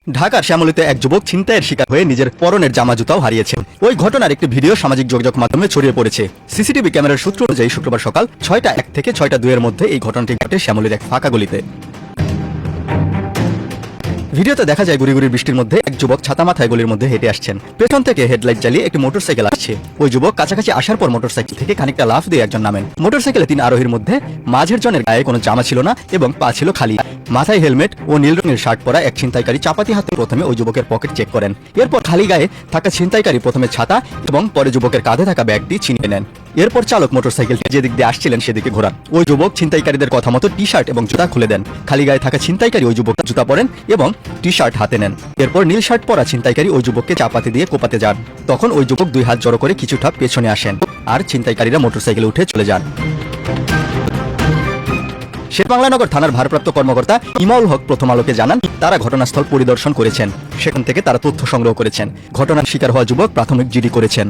ঢাকার শ্যামলীতে এক যুবক ছিনতাইয়ের শিকার হয়ে নিজের পরনের জামা জুতাও হারিয়েছেন। ওই ঘটনার একটি ভিডিও সামাজিক যোগাযোগ মাধ্যমে ছড়িয়ে পড়েছে। সিসিটিভি ক্যামেরার সূত্র অনুযায়ী শুক্রবার সকাল 6টা 1 থেকে 6টা 2 এর মধ্যে এই ঘটনাটি ঘটে শ্যামলীর এক ফাঁকা গলিতে। ভিডিওতে দেখা যায় গুড়ি বৃষ্টির মধ্যে এক যুবক ছাতা মাথায় গলির মধ্যে হেঁটে আসছেন। পেছন থেকে হেডলাইট জ্বালিয়ে একটি মোটরসাইকেল আসছে। ওই যুবক কাছাকাছি আসার পর মোটরসাইকেল থেকে খানিকটা লাফ দিয়ে একজন নামেন। মোটরসাইকেলে 3 আরোহীর মধ্যে মাঝের জনের গায়ে কোনো জামা ছিল না এবং পা ছিল খালি। মাথায় হেলমেট ও নীল রঙের শার্ট পরা এক ছিনতাইকারী চাপাতি হাতে প্রথমে ওই যুবকের পকেট চেক করেন। এরপর খালি গায়ে থাকা ছিনতাইকারী প্রথমে ছাতা এবং পরে যুবকের কাঁধে থাকা ব্যাগটি ছিনিয়ে নেন। এরপর চালক মোটরসাইকেলটি যেদিক দিয়ে আসছিলেন সেদিকে ঘোরান। ওই যুবক ছিনতাইকারীদের কথা মতো টি শার্ট এবং জুতা খুলে দেন। খালি গায়ে থাকা ছিনতাইকারী ওই যুবকটা জুতা পরেন এবং টি শার্ট হাতে নেন। এরপর নীল শার্ট পরা ছিনতাইকারী ওই যুবককে চাপাতি দিয়ে কোপাতে যান। তখন ওই যুবক 2 হাত জড়ো করে কিছুটা পেছনে আসেন আর ছিনতাইকারীরা মোটরসাইকেলে উঠে চলে যান। শেরেবাংলা থানার ভারপ্রাপ্ত কর্মকর্তা ইমাউল হক প্রথম আলোকে জানান, তারা ঘটনাস্থল পরিদর্শন করেছেন। সেখান থেকে তারা তথ্য সংগ্রহ করেছেন। ঘটনার শিকার হওয়া যুবক প্রাথমিক জিডি করেছেন।